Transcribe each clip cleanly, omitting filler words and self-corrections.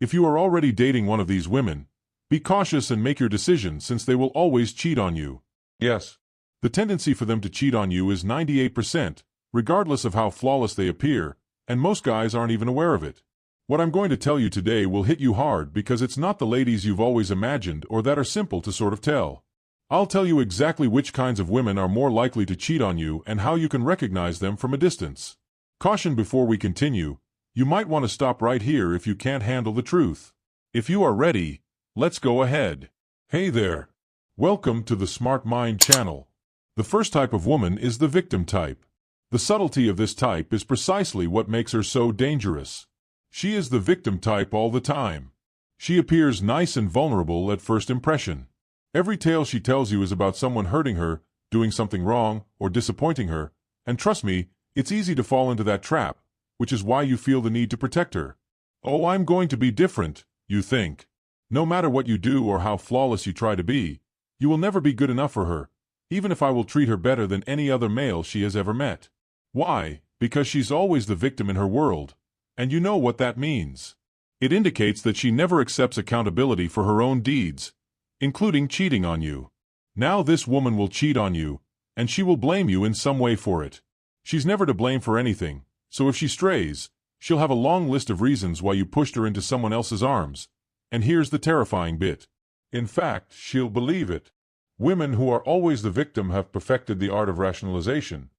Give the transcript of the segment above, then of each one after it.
If you are already dating one of these women, be cautious and make your decision since they will always cheat on you. Yes. The tendency for them to cheat on you is 98%, regardless of how flawless they appear, and most guys aren't even aware of it. What I'm going to tell you today will hit you hard because it's not the ladies you've always imagined or that are simple to sort of tell. I'll tell you exactly which kinds of women are more likely to cheat on you and how you can recognize them from a distance. Caution before we continue, you might want to stop right here if you can't handle the truth. If you are ready, let's go ahead. Hey there. Welcome to the Smart Mind channel. The first type of woman is the victim type. The subtlety of this type is precisely what makes her so dangerous. She is the victim type all the time. She appears nice and vulnerable at first impression. Every tale she tells you is about someone hurting her, doing something wrong, or disappointing her, and trust me, it's easy to fall into that trap, which is why you feel the need to protect her. Oh, I'm going to be different, you think. No matter what you do or how flawless you try to be, you will never be good enough for her, even if I will treat her better than any other male she has ever met. Why? Because she's always the victim in her world, and you know what that means. It indicates that she never accepts accountability for her own deeds, including cheating on you. Now this woman will cheat on you, and she will blame you in some way for it. She's never to blame for anything, so if she strays, she'll have a long list of reasons why you pushed her into someone else's arms. And here's the terrifying bit. In fact, she'll believe it. Women who are always the victim have perfected the art of rationalization.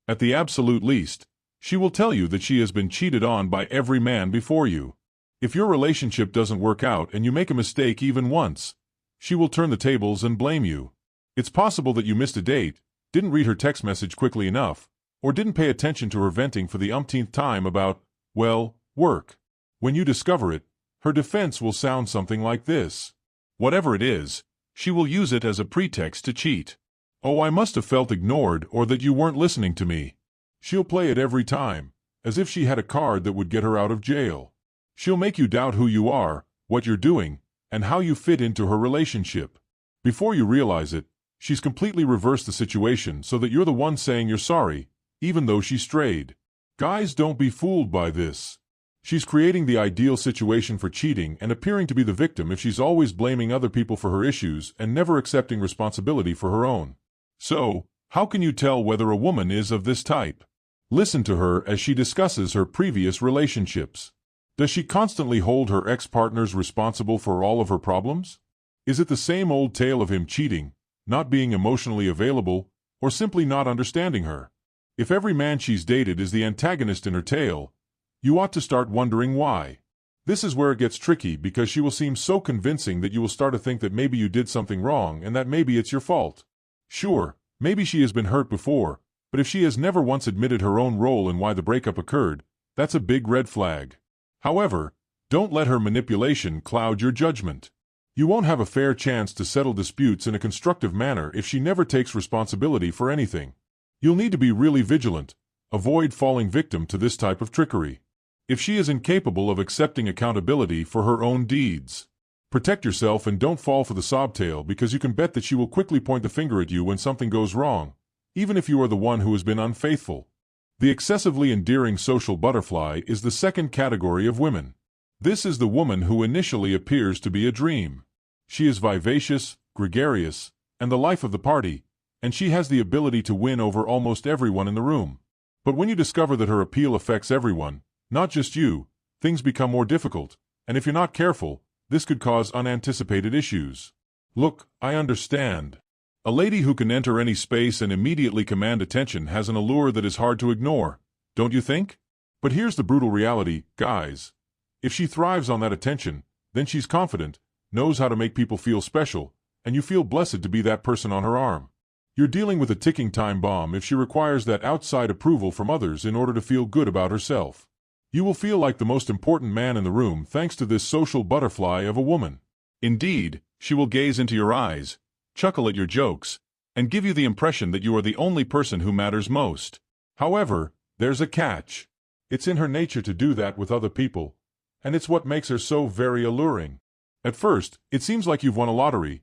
At the absolute least, she will tell you that she has been cheated on by every man before you. If your relationship doesn't work out and you make a mistake even once, she will turn the tables and blame you. It's possible that you missed a date, didn't read her text message quickly enough, or didn't pay attention to her venting for the umpteenth time about, well, work. When you discover it, her defense will sound something like this. Whatever it is, she will use it as a pretext to cheat. Oh, I must have felt ignored or that you weren't listening to me. She'll play it every time, as if she had a card that would get her out of jail. She'll make you doubt who you are, what you're doing, and how you fit into her relationship. Before you realize it, she's completely reversed the situation so that you're the one saying you're sorry, even though she strayed. Guys, don't be fooled by this. She's creating the ideal situation for cheating and appearing to be the victim if she's always blaming other people for her issues and never accepting responsibility for her own. So, how can you tell whether a woman is of this type? Listen to her as she discusses her previous relationships. Does she constantly hold her ex-partners responsible for all of her problems? Is it the same old tale of him cheating, not being emotionally available, or simply not understanding her? If every man she's dated is the antagonist in her tale, you ought to start wondering why. This is where it gets tricky because she will seem so convincing that you will start to think that maybe you did something wrong and that maybe it's your fault. Sure, maybe she has been hurt before, but if she has never once admitted her own role in why the breakup occurred, that's a big red flag. However, don't let her manipulation cloud your judgment. You won't have a fair chance to settle disputes in a constructive manner if she never takes responsibility for anything. You'll need to be really vigilant. Avoid falling victim to this type of trickery. If she is incapable of accepting accountability for her own deeds, protect yourself and don't fall for the sobtail because you can bet that she will quickly point the finger at you when something goes wrong, even if you are the one who has been unfaithful. The excessively endearing social butterfly is the second category of women. This is the woman who initially appears to be a dream. She is vivacious, gregarious, and the life of the party, and she has the ability to win over almost everyone in the room. But when you discover that her appeal affects everyone, not just you, things become more difficult, and if you're not careful, this could cause unanticipated issues. Look, I understand. A lady who can enter any space and immediately command attention has an allure that is hard to ignore, don't you think? But here's the brutal reality, guys. If she thrives on that attention, then she's confident, knows how to make people feel special, and you feel blessed to be that person on her arm. You're dealing with a ticking time bomb if she requires that outside approval from others in order to feel good about herself. You will feel like the most important man in the room thanks to this social butterfly of a woman. Indeed, she will gaze into your eyes, chuckle at your jokes, and give you the impression that you are the only person who matters most. However, there's a catch. It's in her nature to do that with other people, and it's what makes her so very alluring. At first, it seems like you've won a lottery.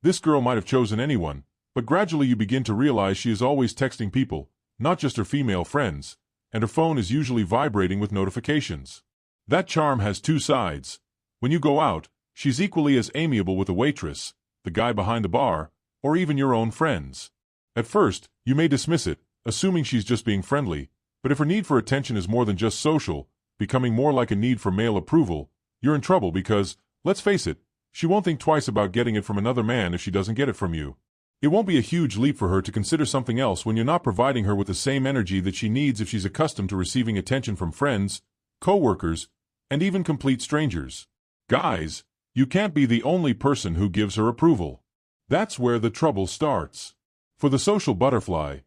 This girl might have chosen anyone, but gradually you begin to realize she is always texting people, not just her female friends, and her phone is usually vibrating with notifications. That charm has two sides. When you go out, she's equally as amiable with the waitress, the guy behind the bar, or even your own friends. At first, you may dismiss it, assuming she's just being friendly, but if her need for attention is more than just social, becoming more like a need for male approval, you're in trouble because, let's face it, she won't think twice about getting it from another man if she doesn't get it from you. It won't be a huge leap for her to consider something else when you're not providing her with the same energy that she needs if she's accustomed to receiving attention from friends, co-workers, and even complete strangers. Guys, you can't be the only person who gives her approval. That's where the trouble starts. For the social butterfly,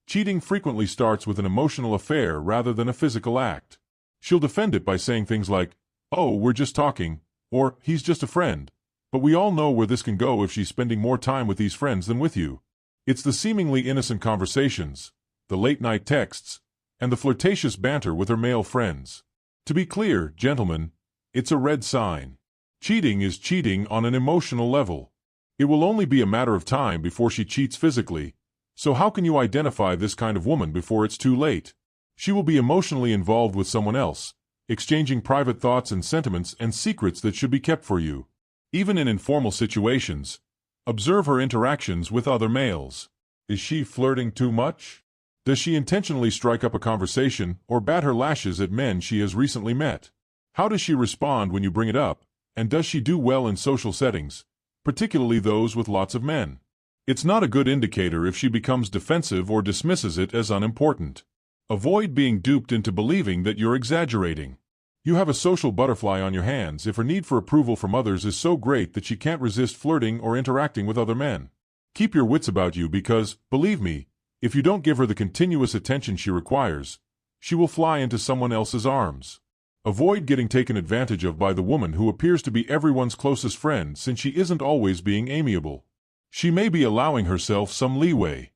cheating frequently starts with an emotional affair rather than a physical act. She'll defend it by saying things like, "Oh, we're just talking," or "He's just a friend." But we all know where this can go if she's spending more time with these friends than with you. It's the seemingly innocent conversations, the late-night texts, and the flirtatious banter with her male friends. To be clear, gentlemen, it's a red sign. Cheating is cheating on an emotional level. It will only be a matter of time before she cheats physically, so how can you identify this kind of woman before it's too late? She will be emotionally involved with someone else, exchanging private thoughts and sentiments and secrets that should be kept for you. Even in informal situations, observe her interactions with other males. Is she flirting too much? Does she intentionally strike up a conversation or bat her lashes at men she has recently met? How does she respond when you bring it up, and does she do well in social settings, particularly those with lots of men? It's not a good indicator if she becomes defensive or dismisses it as unimportant. Avoid being duped into believing that you're exaggerating. You have a social butterfly on your hands if her need for approval from others is so great that she can't resist flirting or interacting with other men. Keep your wits about you because, believe me, if you don't give her the continuous attention she requires, she will fly into someone else's arms. Avoid getting taken advantage of by the woman who appears to be everyone's closest friend since she isn't always being amiable. She may be allowing herself some leeway.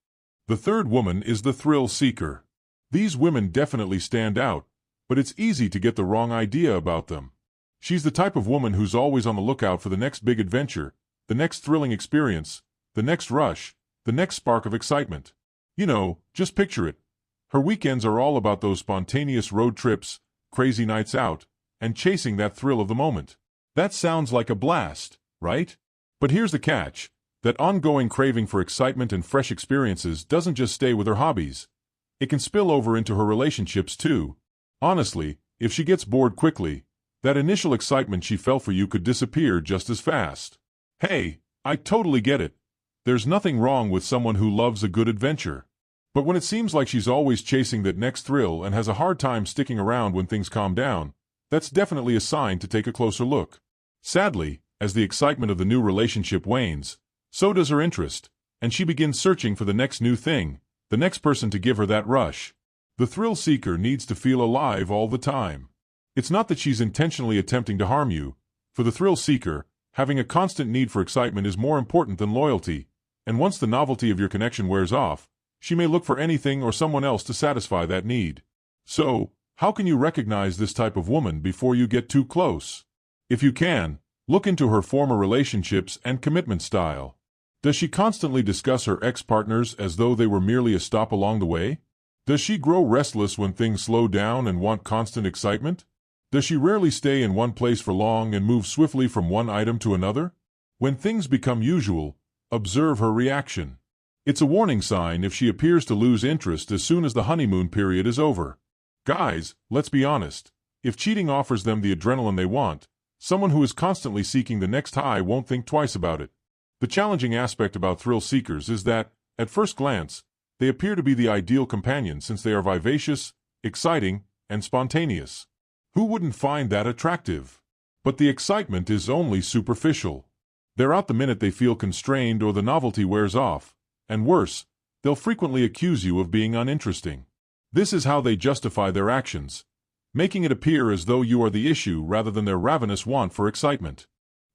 The third woman is the thrill seeker. These women definitely stand out, but it's easy to get the wrong idea about them. She's the type of woman who's always on the lookout for the next big adventure, the next thrilling experience, the next rush, the next spark of excitement. You know, just picture it. Her weekends are all about those spontaneous road trips, crazy nights out, and chasing that thrill of the moment. That sounds like a blast, right? But here's the catch. That ongoing craving for excitement and fresh experiences doesn't just stay with her hobbies. It can spill over into her relationships too. Honestly, if she gets bored quickly, that initial excitement she felt for you could disappear just as fast. Hey, I totally get it. There's nothing wrong with someone who loves a good adventure. But when it seems like she's always chasing that next thrill and has a hard time sticking around when things calm down, that's definitely a sign to take a closer look. Sadly, as the excitement of the new relationship wanes, so does her interest, and she begins searching for the next new thing, the next person to give her that rush. The thrill seeker needs to feel alive all the time. It's not that she's intentionally attempting to harm you. For the thrill seeker, having a constant need for excitement is more important than loyalty, and once the novelty of your connection wears off, she may look for anything or someone else to satisfy that need. So, how can you recognize this type of woman before you get too close? If you can, look into her former relationships and commitment style. Does she constantly discuss her ex-partners as though they were merely a stop along the way? Does she grow restless when things slow down and want constant excitement? Does she rarely stay in one place for long and move swiftly from one item to another? When things become usual, observe her reaction. It's a warning sign if she appears to lose interest as soon as the honeymoon period is over. Guys, let's be honest. If cheating offers them the adrenaline they want, someone who is constantly seeking the next high won't think twice about it. The challenging aspect about thrill seekers is that, at first glance, they appear to be the ideal companion since they are vivacious, exciting, and spontaneous. Who wouldn't find that attractive? But the excitement is only superficial. They're out the minute they feel constrained or the novelty wears off, and worse, they'll frequently accuse you of being uninteresting. This is how they justify their actions, making it appear as though you are the issue rather than their ravenous want for excitement.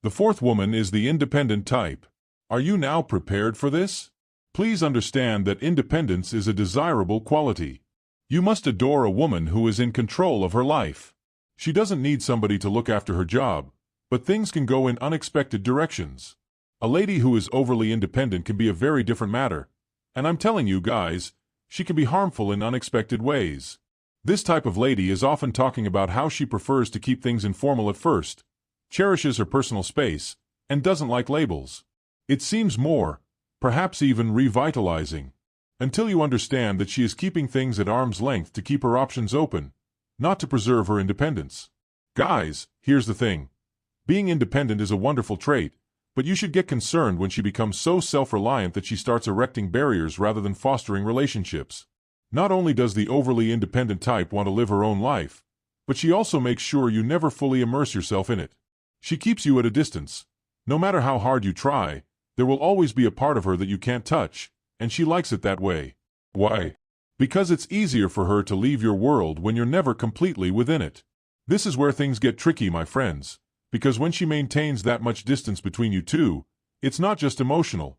The fourth woman is the independent type. Are you now prepared for this? Please understand that independence is a desirable quality. You must adore a woman who is in control of her life. She doesn't need somebody to look after her job, but things can go in unexpected directions. A lady who is overly independent can be a very different matter, and I'm telling you guys, she can be harmful in unexpected ways. This type of lady is often talking about how she prefers to keep things informal at first, cherishes her personal space, and doesn't like labels. It seems more, perhaps even revitalizing, until you understand that she is keeping things at arm's length to keep her options open, not to preserve her independence. Guys, here's the thing. Being independent is a wonderful trait, but you should get concerned when she becomes so self-reliant that she starts erecting barriers rather than fostering relationships. Not only does the overly independent type want to live her own life, but she also makes sure you never fully immerse yourself in it. She keeps you at a distance. No matter how hard you try, there will always be a part of her that you can't touch, and she likes it that way. Why? Because it's easier for her to leave your world when you're never completely within it. This is where things get tricky, my friends, because when she maintains that much distance between you two, it's not just emotional,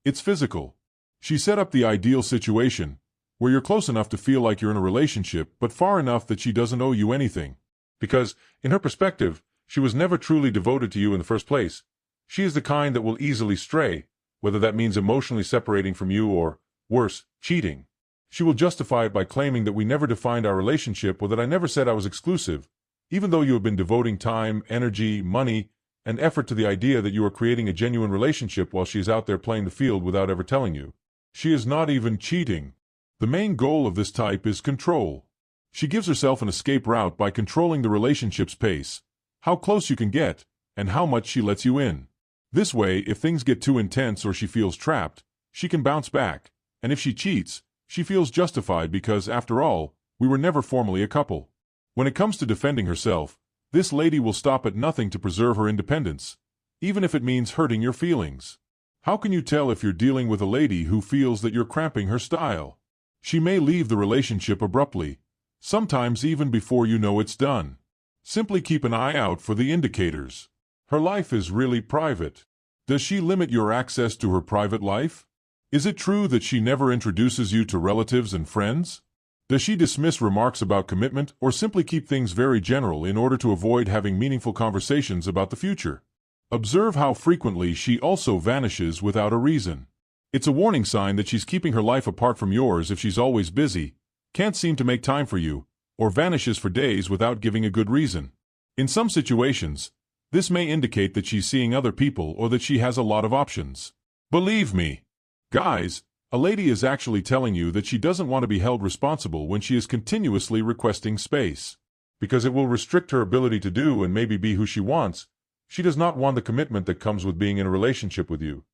it's physical. She set up the ideal situation, where you're close enough to feel like you're in a relationship, but far enough that she doesn't owe you anything. Because, in her perspective, she was never truly devoted to you in the first place. She is the kind that will easily stray, whether that means emotionally separating from you or, worse, cheating. She will justify it by claiming that we never defined our relationship or that I never said I was exclusive, even though you have been devoting time, energy, money, and effort to the idea that you are creating a genuine relationship while she is out there playing the field without ever telling you. She is not even cheating. The main goal of this type is control. She gives herself an escape route by controlling the relationship's pace, how close you can get, and how much she lets you in. This way, if things get too intense or she feels trapped, she can bounce back, and if she cheats, she feels justified because, after all, we were never formally a couple. When it comes to defending herself, this lady will stop at nothing to preserve her independence, even if it means hurting your feelings. How can you tell if you're dealing with a lady who feels that you're cramping her style? She may leave the relationship abruptly, sometimes even before you know it's done. Simply keep an eye out for the indicators. Her life is really private. Does she limit your access to her private life? Is it true that she never introduces you to relatives and friends? Does she dismiss remarks about commitment or simply keep things very general in order to avoid having meaningful conversations about the future? Observe how frequently she also vanishes without a reason. It's a warning sign that she's keeping her life apart from yours if she's always busy, can't seem to make time for you, or vanishes for days without giving a good reason. In some situations, this may indicate that she's seeing other people or that she has a lot of options. Believe me, guys, a lady is actually telling you that she doesn't want to be held responsible when she is continuously requesting space. Because it will restrict her ability to do and maybe be who she wants. She does not want the commitment that comes with being in a relationship with you.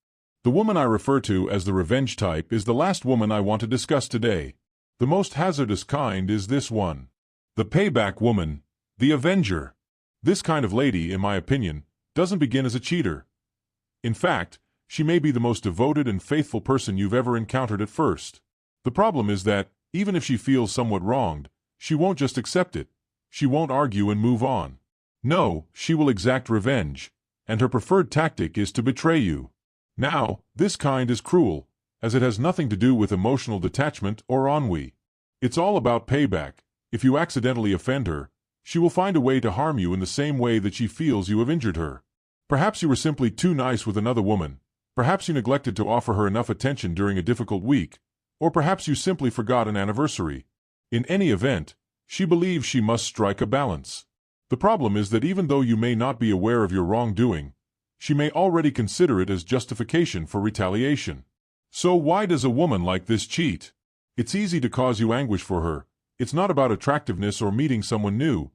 The woman I refer to as the revenge type is the last woman I want to discuss today. The most hazardous kind is this one. The payback woman, the avenger. This kind of lady, in my opinion, doesn't begin as a cheater. In fact, she may be the most devoted and faithful person you've ever encountered at first. The problem is that, even if she feels somewhat wronged, she won't just accept it. She won't argue and move on. No, she will exact revenge, and her preferred tactic is to betray you. Now, this kind is cruel, as it has nothing to do with emotional detachment or ennui. It's all about payback. If you accidentally offend her, she will find a way to harm you in the same way that she feels you have injured her. Perhaps you were simply too nice with another woman, perhaps you neglected to offer her enough attention during a difficult week, or perhaps you simply forgot an anniversary. In any event, she believes she must strike a balance. The problem is that even though you may not be aware of your wrongdoing, she may already consider it as justification for retaliation. So why does a woman like this cheat? It's easy to cause you anguish for her. It's not about attractiveness or meeting someone new.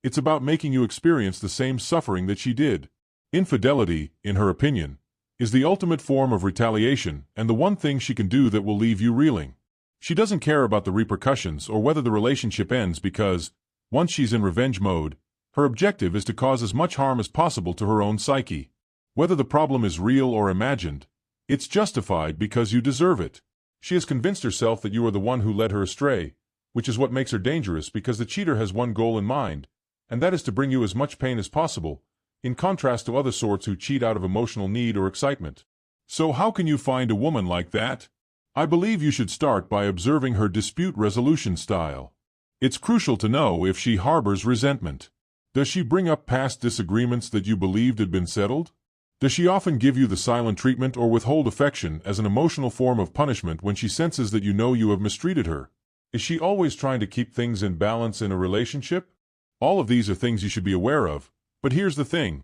It's about making you experience the same suffering that she did. Infidelity, in her opinion, is the ultimate form of retaliation and the one thing she can do that will leave you reeling. She doesn't care about the repercussions or whether the relationship ends because, once she's in revenge mode, her objective is to cause as much harm as possible to her own psyche. Whether the problem is real or imagined, it's justified because you deserve it. She has convinced herself that you are the one who led her astray, which is what makes her dangerous because the cheater has one goal in mind, and that is to bring you as much pain as possible, in contrast to other sorts who cheat out of emotional need or excitement. So how can you find a woman like that? I believe you should start by observing her dispute resolution style. It's crucial to know if she harbors resentment. Does she bring up past disagreements that you believed had been settled? Does she often give you the silent treatment or withhold affection as an emotional form of punishment when she senses that you know you have mistreated her? Is she always trying to keep things in balance in a relationship? All of these are things you should be aware of, but here's the thing.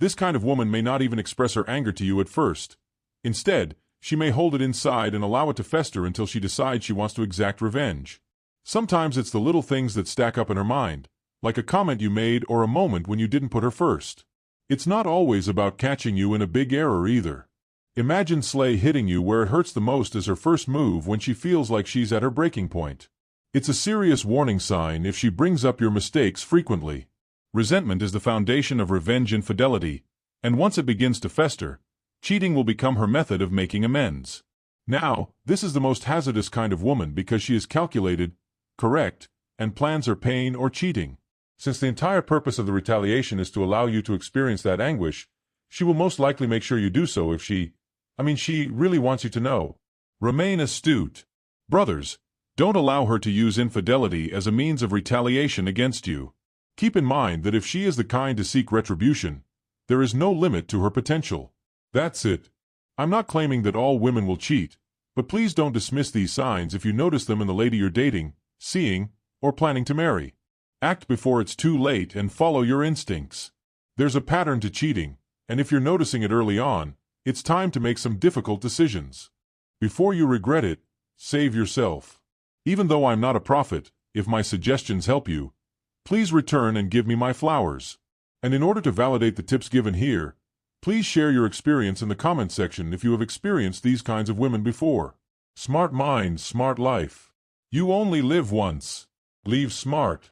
This kind of woman may not even express her anger to you at first. Instead, she may hold it inside and allow it to fester until she decides she wants to exact revenge. Sometimes it's the little things that stack up in her mind, like a comment you made or a moment when you didn't put her first. It's not always about catching you in a big error either. Imagine Slay hitting you where it hurts the most as her first move when she feels like she's at her breaking point. It's a serious warning sign if she brings up your mistakes frequently. Resentment is the foundation of revenge infidelity, and once it begins to fester, cheating will become her method of making amends. Now, this is the most hazardous kind of woman because she is calculated, correct, and plans her pain or cheating. Since the entire purpose of the retaliation is to allow you to experience that anguish, she will most likely make sure you do so if she really wants you to know. Remain astute. Brothers, don't allow her to use infidelity as a means of retaliation against you. Keep in mind that if she is the kind to seek retribution, there is no limit to her potential. That's it. I'm not claiming that all women will cheat, but please don't dismiss these signs if you notice them in the lady you're dating, seeing, or planning to marry. Act before it's too late and follow your instincts. There's a pattern to cheating, and if you're noticing it early on, it's time to make some difficult decisions. Before you regret it, save yourself. Even though I'm not a prophet, if my suggestions help you, please return and give me my flowers. And in order to validate the tips given here, please share your experience in the comment section if you have experienced these kinds of women before. Smart mind, smart life. You only live once. Leave smart.